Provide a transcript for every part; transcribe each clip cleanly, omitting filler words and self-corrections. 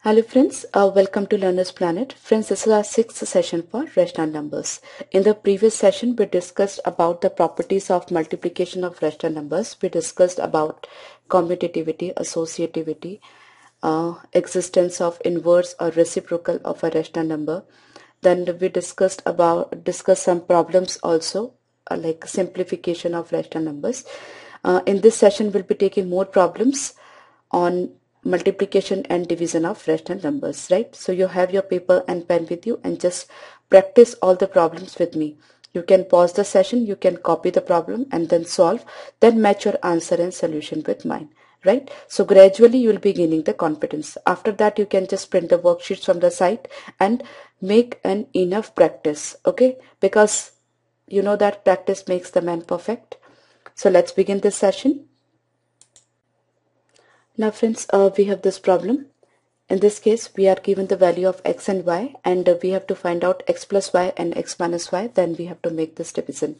Hello friends, welcome to Learner's Planet. Friends, this is our sixth session for rational numbers. In the previous session, we discussed about the properties of multiplication of rational numbers. We discussed about commutativity, associativity, existence of inverse or reciprocal of a rational number. Then we discussed some problems also, like simplification of rational numbers. In this session, we'll be taking more problems on multiplication and division of rational numbers, right? So you have your paper and pen with you and just practice all the problems with me. You can pause the session, you can copy the problem and then solve, then match your answer and solution with mine, right? So gradually you will be gaining the confidence. After that, you can just print the worksheets from the site and make an enough practice, okay? Because you know that practice makes the man perfect. So let's begin this session. Now friends, we have this problem. In this case, we are given the value of x and y, and we have to find out x plus y and x minus y. Then we have to make this division.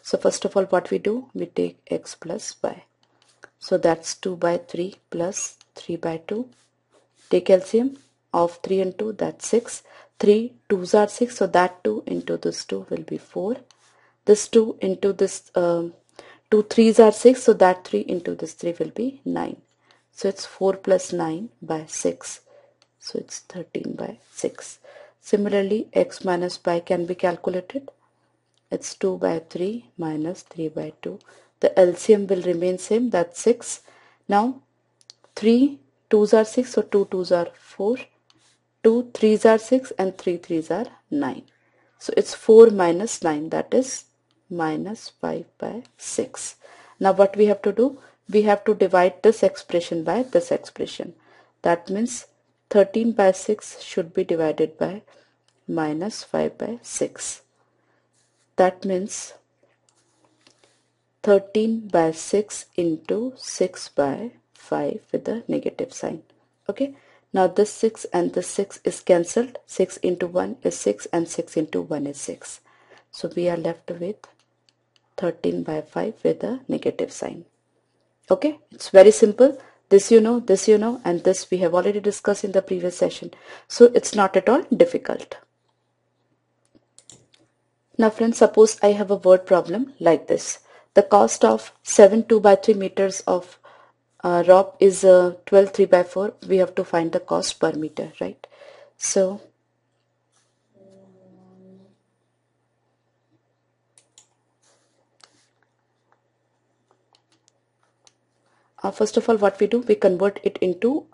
So first of all, what we do, we take x plus y. So that's 2 by 3 plus 3 by 2. Take LCM of 3 and 2, that's 6. 3 2s are 6, so that 2 into this 2 will be 4. This 2 into this 2 3s are 6, so that 3 into this 3 will be 9. So it's 4 plus 9 by 6. So it's 13 by 6. Similarly, x minus y can be calculated. It's 2 by 3 minus 3 by 2. The LCM will remain same, that's 6. Now, 3 2s are 6, so 2 2s are 4. 2 3s are 6 and 3 3s are 9. So it's 4 minus 9, that is minus 5 by 6. Now what we have to do? We have to divide this expression by this expression. That means 13 by 6 should be divided by minus 5 by 6. That means 13 by 6 into 6 by 5 with a negative sign. Okay. Now this 6 and this 6 is cancelled. 6 into 1 is 6 and 6 into 1 is 6. So we are left with 13 by 5 with a negative sign. Okay, it's very simple. This you know, and this we have already discussed in the previous session. So it's not at all difficult. Now friends, suppose I have a word problem like this. The cost of 7 2 by 3 meters of rope is 12 3 by 4. We have to find the cost per meter, right? So first of all, what we do, we convert it into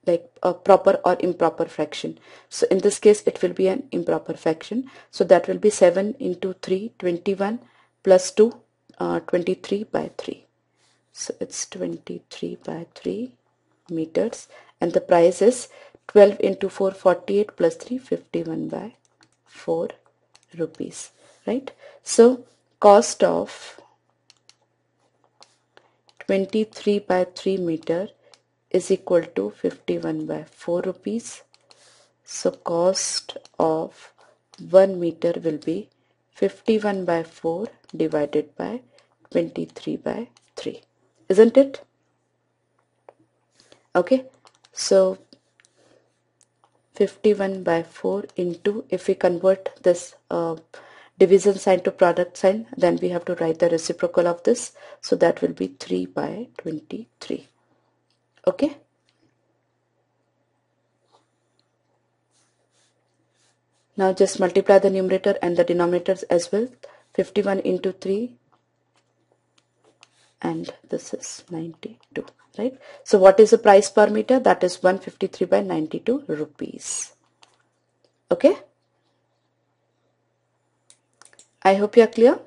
like a proper or improper fraction. So in this case, it will be an improper fraction. So that will be 7 into 3, 21 plus 2, 23 by 3. So it's 23 by 3 meters. And the price is 12 into 4, 48 plus 3, 51 by 4 rupees, right? So cost of 23 by 3 meter is equal to 51 by 4 rupees. So cost of 1 meter will be 51 by 4 divided by 23 by 3. Isn't it? Okay. So 51 by 4 into, if we convert this division sign to product sign, then we have to write the reciprocal of this. So that will be 3 by 23. Okay. Now just multiply the numerator and the denominators as well. 51 into 3 and this is 92, right? So what is the price per meter? That is 153 by 92 rupees. Okay. I hope you are clear.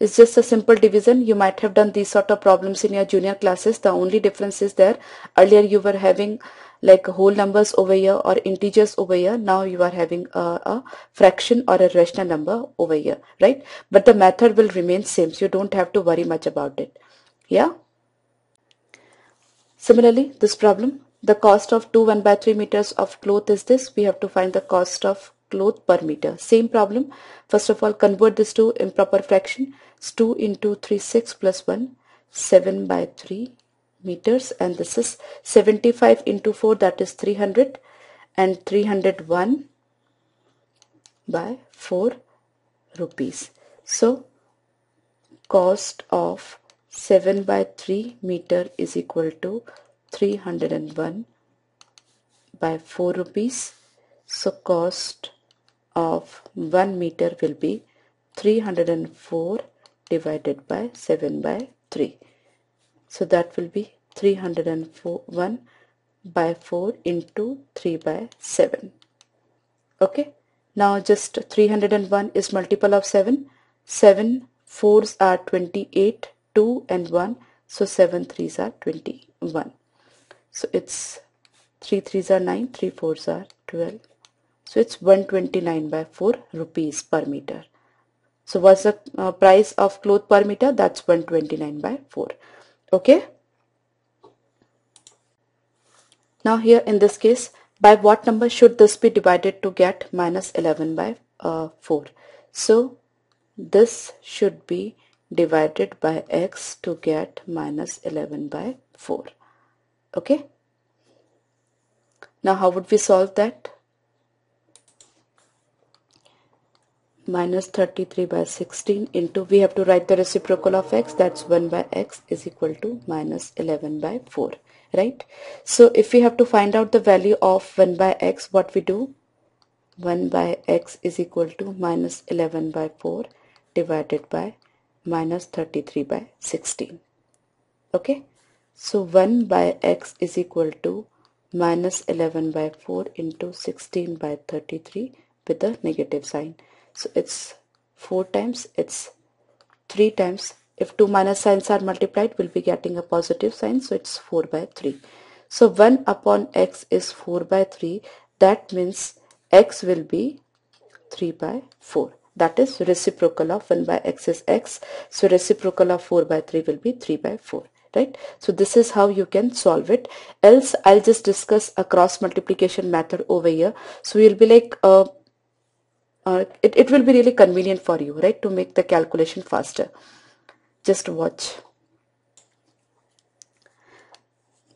It's just a simple division. You might have done these sort of problems in your junior classes. The only difference is there. Earlier you were having like whole numbers over here or integers over here. Now you are having a fraction or a rational number over here, right? But the method will remain same, so you don't have to worry much about it. Yeah. Similarly, this problem, the cost of 2 1 by 3 meters of cloth is this. We have to find the cost of cloth per meter. Same problem. First of all, convert this to improper fraction. It's 2 into 3, 6 plus 1, 7 by 3 meters, and this is 75 into 4, that is 300, and 301 by 4 rupees. So cost of 7 by 3 meter is equal to 301 by 4 rupees. So cost of 1 meter will be 304 divided by 7 by 3. So that will be 301 by 4 into 3 by 7. Okay. Now just 301 is multiple of 7. 7 4s are 28, 2 and 1. So 7 3s are 21. So it's 3 3s are 9, 3 4s are 12. So it's 129 by 4 rupees per meter. So what's the price of cloth per meter? That's 129 by 4. Okay. Now here in this case, by what number should this be divided to get minus 11 by 4? So this should be divided by x to get minus 11 by 4. Okay. Now how would we solve that? Minus 33 by 16 into, we have to write the reciprocal of x, that's 1 by x is equal to minus 11 by 4, right? So if we have to find out the value of 1 by x, what we do? 1 by x is equal to minus 11 by 4 divided by minus 33 by 16. Okay, so 1 by x is equal to minus 11 by 4 into 16 by 33 with a negative sign. So it's 4 times, it's 3 times. If two minus signs are multiplied, we'll be getting a positive sign, so it's 4 by 3. So 1 upon x is 4 by 3. That means x will be 3 by 4. That is reciprocal of 1 by x is x. So reciprocal of 4 by 3 will be 3 by 4. Right? So this is how you can solve it. Else I'll just discuss a cross multiplication method over here. So you'll be like, it will be really convenient for you, right, to make the calculation faster. Just watch.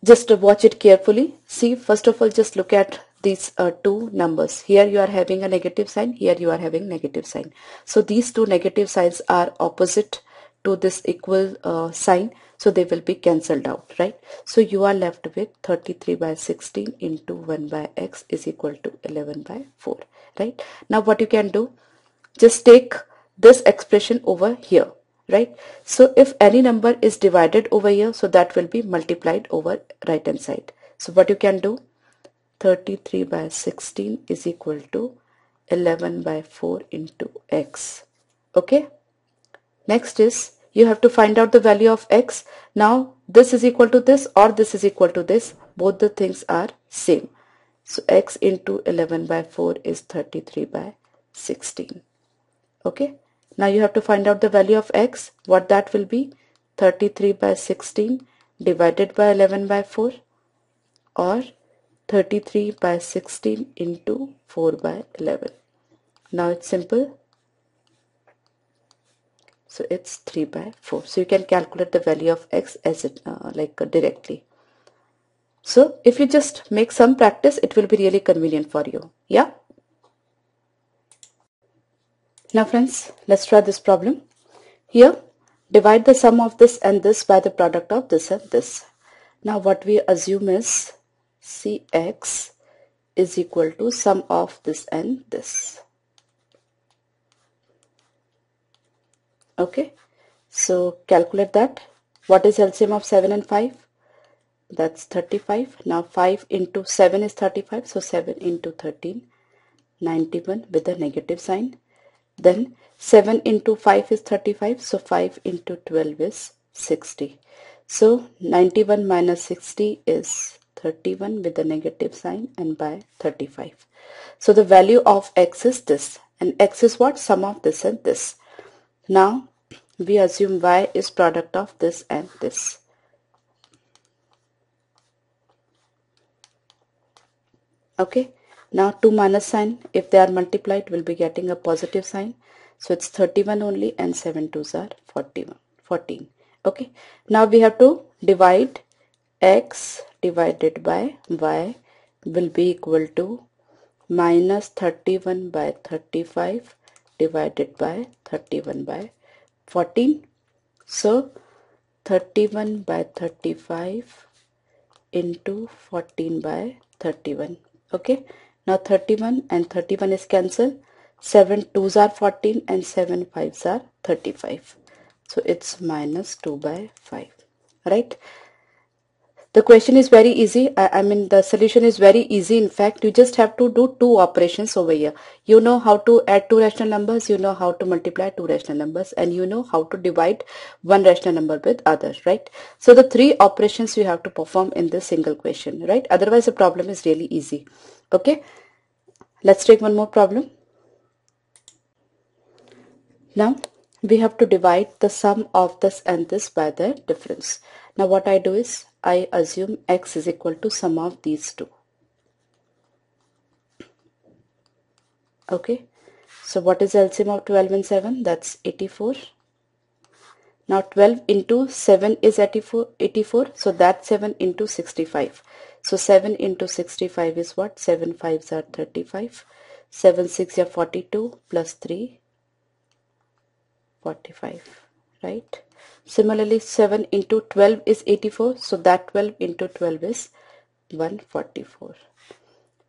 Just watch it carefully. See, first of all, just look at these two numbers. Here you are having a negative sign, here you are having negative sign. So these two negative signs are opposite to this equal sign, so they will be cancelled out, right? So you are left with 33 by 16 into 1 by x is equal to 11 by 4, right? Now what you can do, just take this expression over here, right? So if any number is divided over here, so that will be multiplied over right hand side. So what you can do, 33 by 16 is equal to 11 by 4 into x. Okay. Next is, you have to find out the value of x. Now this is equal to this or this is equal to this. Both the things are same. So x into 11 by 4 is 33 by 16. Okay. Now you have to find out the value of x. What that will be? 33 by 16 divided by 11 by 4, or 33 by 16 into 4 by 11. Now it's simple. So it's 3 by 4. So you can calculate the value of x as it directly. So if you just make some practice, it will be really convenient for you. Yeah. Now friends, let's try this problem. Here, divide the sum of this and this by the product of this and this. Now what we assume is Cx is equal to sum of this and this. Okay, so calculate that. What is LCM of 7 and 5? That's 35. Now 5 into 7 is 35. So 7 into 13, 91 with a negative sign. Then 7 into 5 is 35. So 5 into 12 is 60. So 91 minus 60 is 31 with a negative sign and by 35. So the value of x is this, and x is what? Sum of this and this. Now we assume y is product of this and this. Okay, now 2 minus sign, if they are multiplied, we'll be getting a positive sign. So it's 31 only, and 7 2s are 14. Okay, now we have to divide x divided by y will be equal to minus 31 by 35 divided by 31 by 14. So 31 by 35 into 14 by 31. Okay, now 31 and 31 is cancelled. 7 2s are 14 and 7 5s are 35. So it's minus 2 by 5. Right? The question is very easy. I mean the solution is very easy. In fact, you just have to do two operations over here. You know how to add two rational numbers, you know how to multiply two rational numbers, and you know how to divide one rational number with others, right? So the three operations you have to perform in this single question, right? Otherwise the problem is really easy. Okay, let's take one more problem. Now we have to divide the sum of this and this by their difference. Now what I do is I assume x is equal to sum of these two. Okay, so what is LCM of 12 and 7? That's 84. Now 12 into 7 is 84, so that's 7 into 65. So 7 into 65 is what? 7 5s are 35. 7 6 are 42 plus 3, 45, right? Similarly, 7 into 12 is 84, so that 12 into 12 is 144.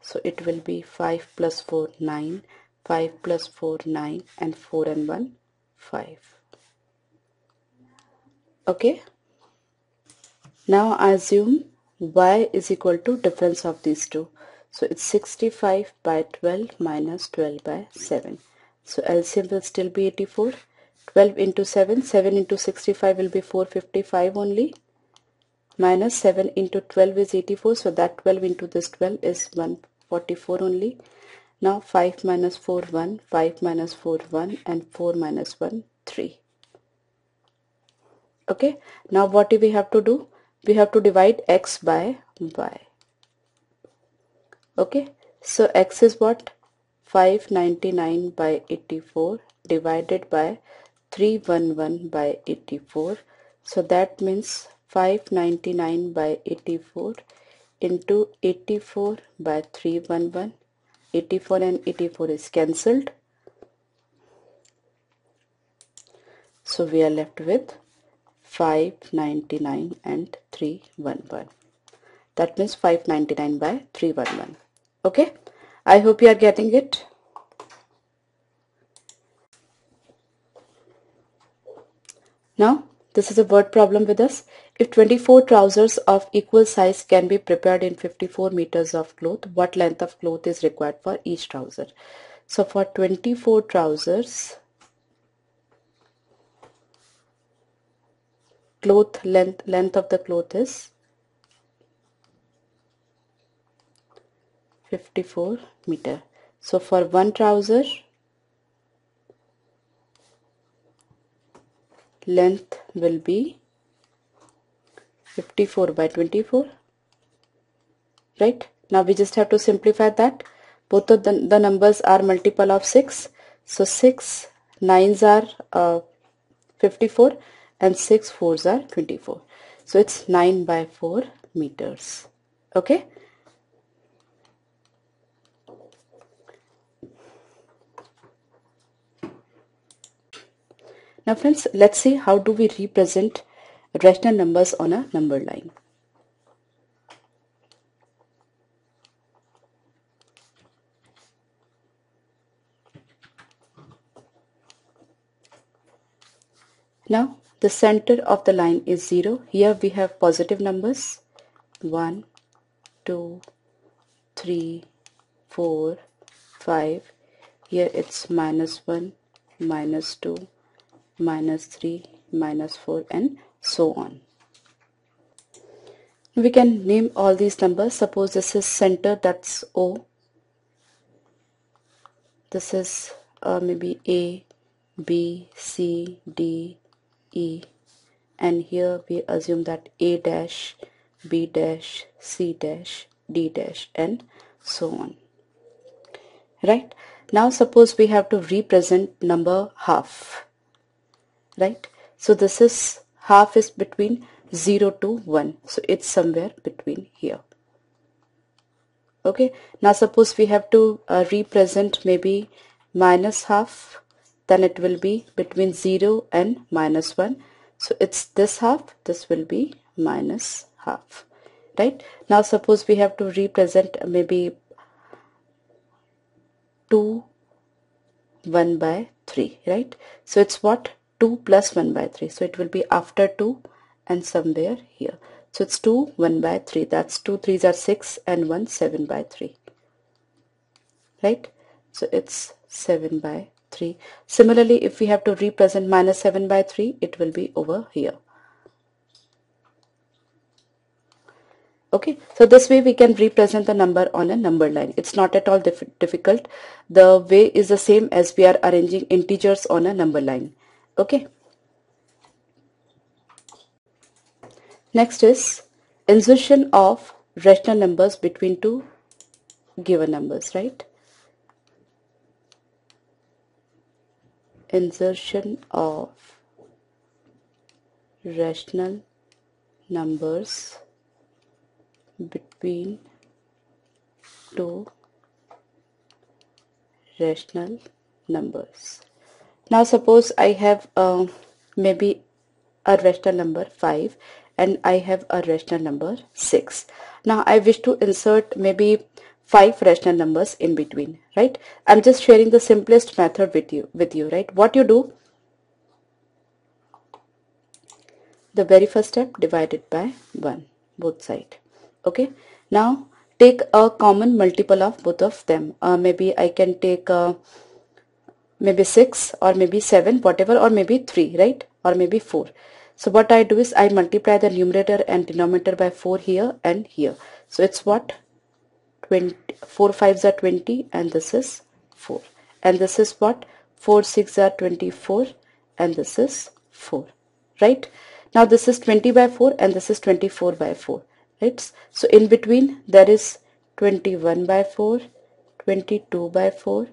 So it will be 5 plus 4, 9, 5 plus 4, 9, and 4 and 1, 5. Okay. Now I assume y is equal to difference of these two. So it's 65 by 12 minus 12 by 7. So LCM will still be 84. 12 into 7, 7 into 65 will be 455 only. Minus 7 into 12 is 84, so that 12 into this 12 is 144 only. Now 5 minus 4, 1, 5 minus 4, 1, and 4 minus 1, 3. Okay, now what do we have to do? We have to divide x by y. Okay, so x is what? 599 by 84 divided by 311 by 84. So that means 599 by 84 into 84 by 311. 84 and 84 is cancelled. So we are left with 599 and 311. That means 599 by 311. Okay, I hope you are getting it. Now this is a word problem with us. If 24 trousers of equal size can be prepared in 54 meters of cloth, what length of cloth is required for each trouser? So for 24 trousers, cloth length of the cloth is 54 meter. So for one trouser, length will be 54 by 24, right? Now we just have to simplify that. Both of the numbers are multiple of 6. So 6 9s are 54 and 6 4s are 24. So it's 9 by 4 meters. Okay. Now friends, let's see how do we represent rational numbers on a number line. Now the center of the line is 0. Here we have positive numbers 1, 2, 3, 4, 5. Here it's minus 1, minus 2, minus 3, minus 4, and so on. We can name all these numbers. Suppose this is center, that's O. This is maybe A, B, C, D, E, and here we assume that A dash, B dash, C dash, D dash, and so on. Right? Now suppose we have to represent number half. Right? So this is half is between 0 to 1. So it's somewhere between here. Okay, now suppose we have to represent maybe minus half, then it will be between 0 and minus 1. So it's this half, this will be minus half, right? Now suppose we have to represent maybe 2 1 by 3, right? So it's what? 2 plus 1 by 3. So it will be after 2 and somewhere here. So it's 2 1 by 3. That's 2 3s are 6 and 1 7 by 3. Right? So it's 7 by 3. Similarly, if we have to represent minus 7 by 3, it will be over here. Okay, so this way we can represent the number on a number line. It's not at all difficult. The way is the same as we are arranging integers on a number line. Okay. Next is insertion of rational numbers between two given numbers, right? Insertion of rational numbers between two rational numbers. Now suppose I have maybe a rational number 5 and I have a rational number 6. Now I wish to insert maybe 5 rational numbers in between, right? I'm just sharing the simplest method with you, right? What you do, the very first step, divided by 1 both side. Okay, now take a common multiple of both of them. Maybe I can take maybe 6 or maybe 7, whatever, or maybe 3, right? Or maybe 4. So what I do is I multiply the numerator and denominator by 4 here and here. So it's what? 20, 4 5s are 20 and this is 4. And this is what? 4 6 are 24 and this is 4. Right? Now this is 20 by 4 and this is 24 by 4. Right? So in between there is 21 by 4, 22 by 4,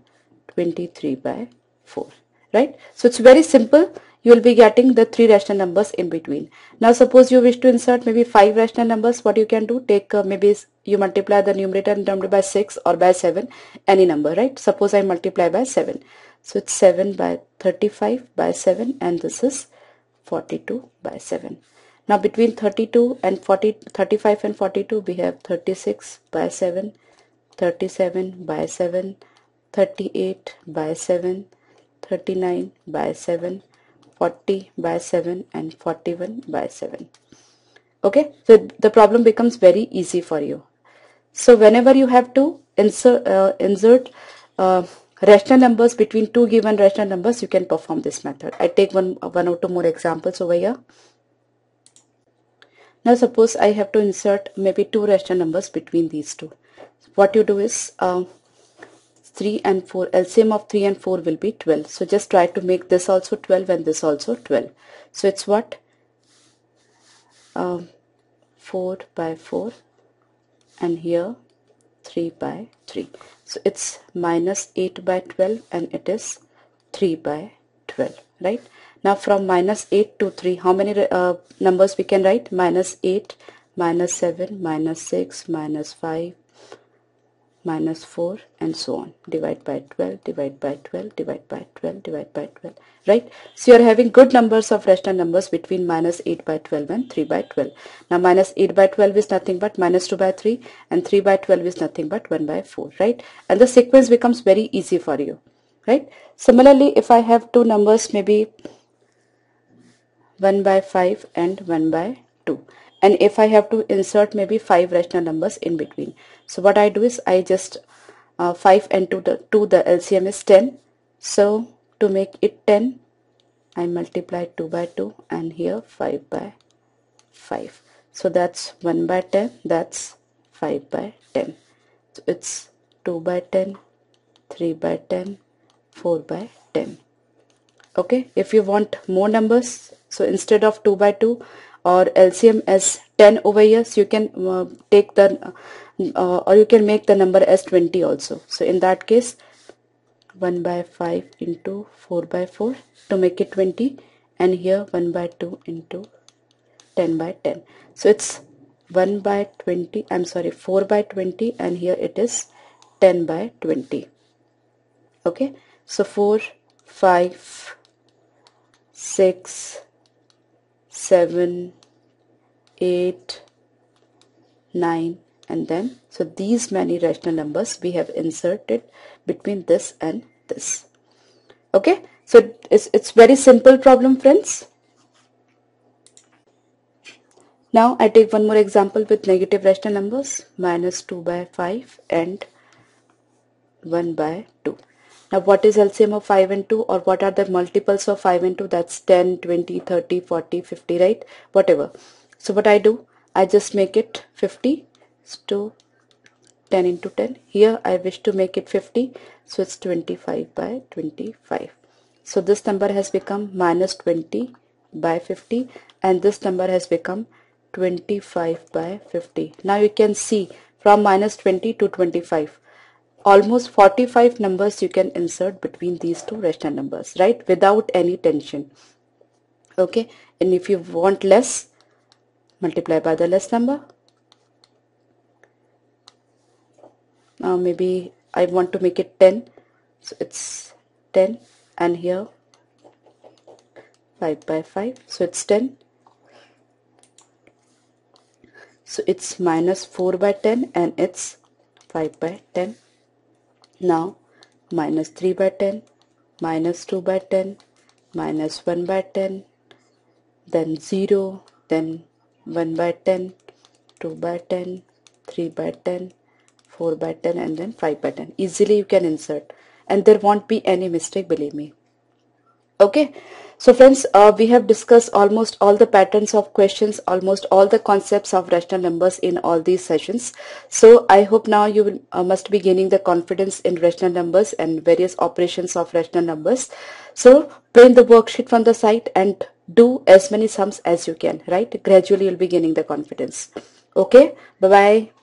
23 by 4, right? So it's very simple. You will be getting the 3 rational numbers in between. Now suppose you wish to insert maybe 5 rational numbers. What you can do, take maybe you multiply the numerator and denominator by 6 or by 7, any number, right? Suppose I multiply by 7. So it's 7 by 35 by 7 and this is 42 by 7. Now between 32 and 35 and 42 we have 36 by 7, 37 by 7, 38 by 7, 39 by 7, 40 by 7 and 41 by 7. Okay, so the problem becomes very easy for you. So whenever you have to insert rational numbers between two given rational numbers, you can perform this method. I take one or two more examples over here. Now suppose I have to insert maybe 2 rational numbers between these two. What you do is 3 and 4, LCM of 3 and 4 will be 12. So just try to make this also 12 and this also 12. So it's what? 4 by 4 and here 3 by 3. So it's minus 8 by 12 and it is 3 by 12, right? Now from minus 8 to 3, how many numbers we can write? Minus 8, minus 7, minus 6, minus 5, minus 4 and so on. Divide by 12, divide by 12, divide by 12, divide by 12, right? So you are having good numbers of rational numbers between minus 8 by 12 and 3 by 12. Now minus 8 by 12 is nothing but minus 2 by 3 and 3 by 12 is nothing but 1 by 4, right? And the sequence becomes very easy for you, right? Similarly, if I have two numbers maybe 1 by 5 and 1 by 2, and if I have to insert maybe 5 rational numbers in between, so what I do is I just 5 and 2 the LCM is 10. So to make it 10, I multiply 2 by 2 and here 5 by 5. So that's 1 by 10, that's 5 by 10. So it's 2 by 10, 3 by 10, 4 by 10. Okay, if you want more numbers, so instead of 2 by 2 or LCM as 10 over here, so you can take the or you can make the number as 20 also. So in that case 1 by 5 into 4 by 4 to make it 20, and here 1 by 2 into 10 by 10. So it's 1 by 20, I'm sorry, 4 by 20, and here it is 10 by 20. Okay, so 4, 5, 6, 7, 8, 9, and then so these many rational numbers we have inserted between this and this. Okay, so it's very simple problem, friends. Now I take one more example with negative rational numbers, minus 2 by 5 and 1 by 2. Now what is LCM of 5 and 2, or what are the multiples of 5 and 2? That's 10, 20, 30, 40, 50, right? Whatever. So what I do, I just make it 50. So 10 into 10. Here I wish to make it 50. So it's 25 by 25. So this number has become minus 20 by 50, and this number has become 25 by 50. Now you can see from minus 20 to 25. Almost 45 numbers you can insert between these two rational numbers, right? Without any tension. Okay, and if you want less, multiply by the less number. Now maybe I want to make it 10, so it's 10, and here 5 by 5, so it's 10. So it's minus 4 by 10 and it's 5 by 10. Now minus 3 by 10, minus 2 by 10, minus 1 by 10, then 0, then 1 by 10, 2 by 10, 3 by 10, 4 by 10, and then 5 by 10. Easily you can insert, and there won't be any mistake, believe me. Okay, so friends, we have discussed almost all the patterns of questions, almost all the concepts of rational numbers in all these sessions. So I hope now you will, must be gaining the confidence in rational numbers and various operations of rational numbers. So print the worksheet from the site and do as many sums as you can, right? Gradually you'll be gaining the confidence. Okay, bye bye.